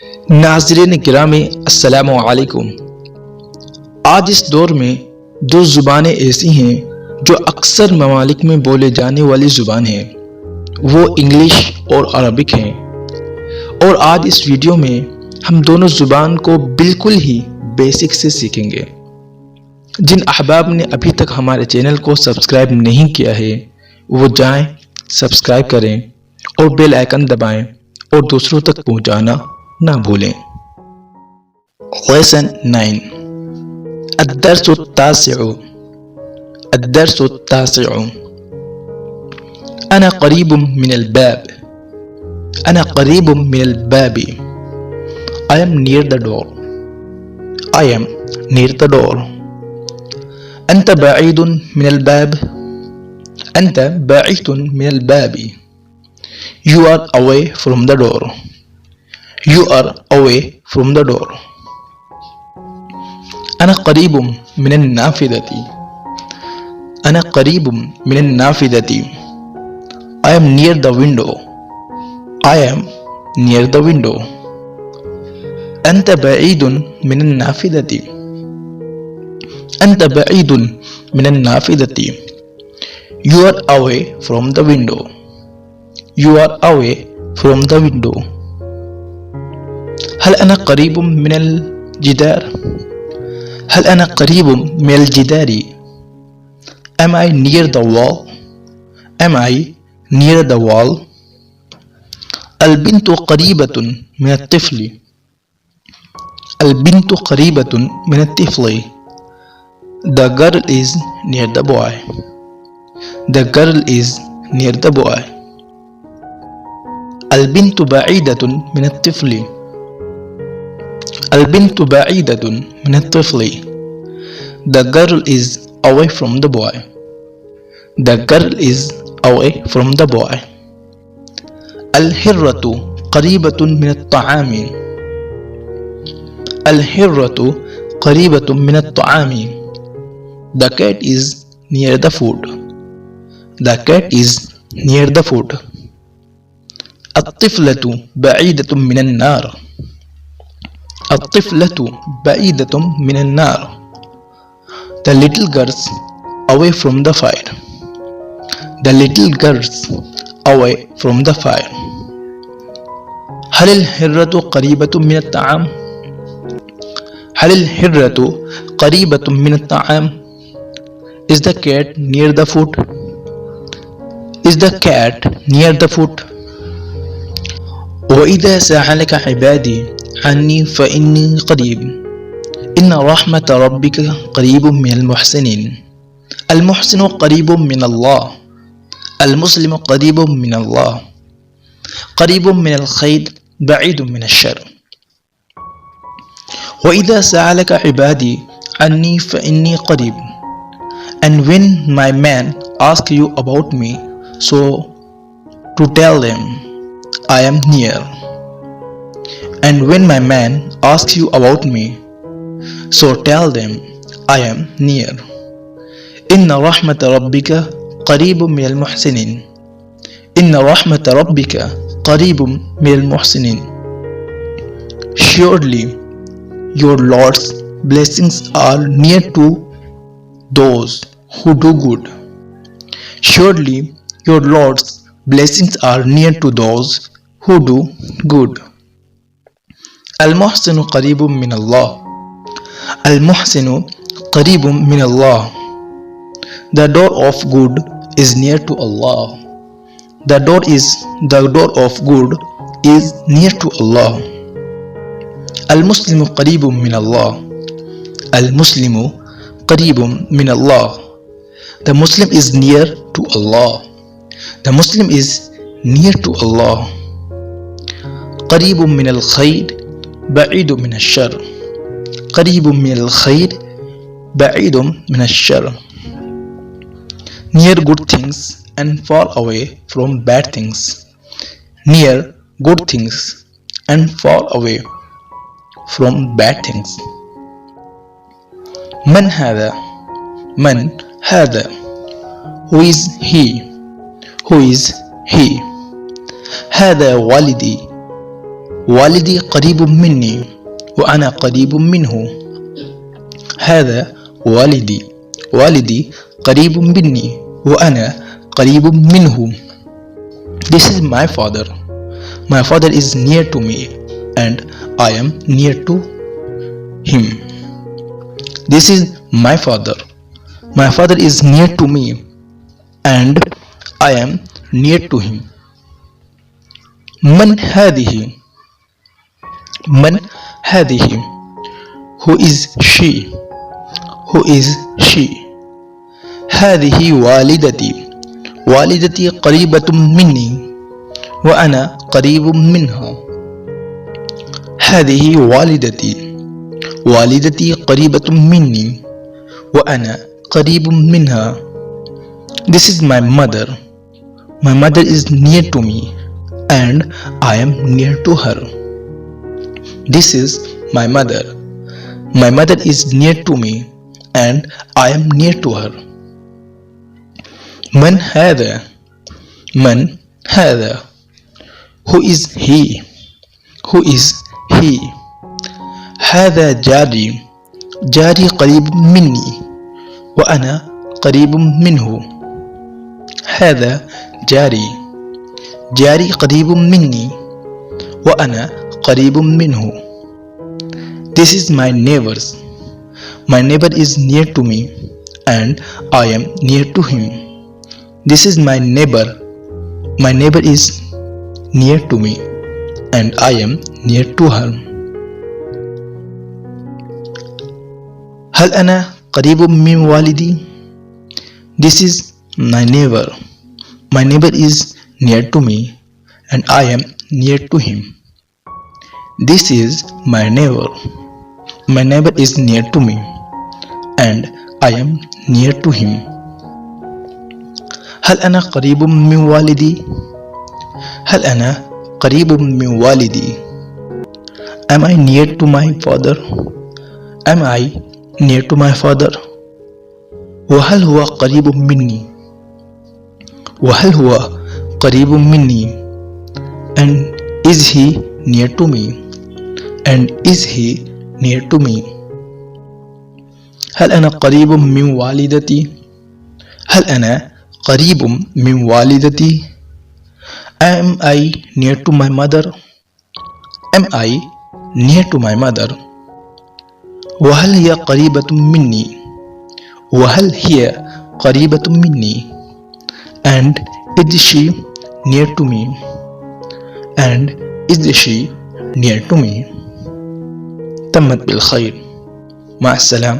नाज़रीन गिरामी अस्सलामु अलैकुम। आज इस दौर में दो ज़ुबानें ऐसी हैं जो अक्सर ममालिक में बोले जाने वाली ज़ुबान हैं, वो इंग्लिश और अरबिक हैं। और आज इस वीडियो में हम दोनों ज़ुबान को बिल्कुल ही बेसिक से सीखेंगे। जिन अहबाब ने अभी तक हमारे चैनल को सब्सक्राइब नहीं किया है वो जाएं, सब्सक्राइब करें और बेल आइकन दबाएं और दूसरों तक पहुंचाना ना भूलें। Lesson 9 الدرس التاسع أنا قريب من الباب أنا قريب من الباب I am near the door I am near the door أنت بعيد من الباب أنت بعيد من الباب You are away from the door You are away from the door. أنا قريب من النافذة. أنا قريب من النافذة. I am near the window. I am near the window. أنت بعيد من النافذة. أنت بعيد من النافذة. You are away from the window. You are away from the window. هل أنا قريب من الجدار؟ هل أنا قريب من الجدار؟ Am I near the wall? Am I near the wall? البنت قريبة من الطفل. البنت قريبة من الطفل. The girl is near the boy. The girl is near the boy. البنت بعيدة من الطفل. البنت بعيدة من الطفل. The girl is away from the boy. The girl is away from the boy. الحرة قريبة من الطعام. الحرة قريبة من الطعام. The cat is near the food. The cat is near the food. الطفلة بعيدة من النار. الطفلة بعيدة من النار. The little girls away from the fire. The little girls away from the fire. هل الحرة قريبة من الطعام؟ هل الحرة قريبة من الطعام؟ Is the cat near the food? Is the cat near the food? وإذا سألك عبادي عني فإني قريب إن رحمة ربك قريب من المحسنين المحسن قريب من الله المسلم قريب من الله قريب من الخير بعيد من الشر وإذا سألك عبادي عني فإني قريب And when my man ask you about me, so to tell them I am near. And when my man asks you about me, so tell them I am near. إن رحمة ربك قريب من المحسنين. إن رحمة ربك قريب من المحسنين. Surely your Lord's blessings are near to those who do good. Surely your Lord's blessings are near to those who do good. المحسن قريب من الله. المحسن قريب من الله. The door of good is near to Allah. The door of good is near to Allah. المسلم قريب من الله. المسلم قريب من الله. The Muslim is near to Allah. The Muslim is near to Allah. قريب من الخير بعيد من الشر. قريب من الخير بعيد من الشر. Near good things and far away from bad things. Near good things and far away from bad things. من هذا؟ من هذا؟ Who is he? Who is he? هذا والدي. والدي قريب مني وأنا قريب منه. هذا والدي. والدي قريب مني وأنا قريب منه. This is my father. My father is near to me and I am near to him. This is my father. My father is near to me and I am near to him. من هذه. من هذه. Who is she? Who is she? هذه والدتي. والدتي قريبة مني وأنا قريب منها. هذه والدتي. والدتي قريبة مني وأنا قريب منها. This is my mother. My mother is near to me and I am near to her. This is my mother. My mother is near to me and I am near to her. من هذا. من هذا. Who is he? Who is he? هذا جاري. جاري قريب مني وأنا قريب منه. هذا جاري. جاري قريب مني وأنا قريب منه. This is my neighbors. My neighbor is near to me and I am near to him. This is my neighbor. My neighbor is near to me and I am near to her. هل أنا قريب من والدي? This is my neighbor. My neighbor is near to me and I am near to him. This is my neighbor. My neighbor is near to me and I am near to him. هل أنا قريب من والدي؟ هل أنا قريب من والدي؟ Am I near to my father? Am I near to my father? وهل هو قريب مني؟ وهل هو قريب مني؟ And is he near to me? And is he near to me? هل أنا قريب من والدتي؟ هل أنا قريب من والدتي؟ Am I near to my mother? Am I near to my mother? وهل هي قريبة مني؟ وهل هي قريبة مني؟ And is she near to me? And is she near to me? تمت بالخير. مع السلامة.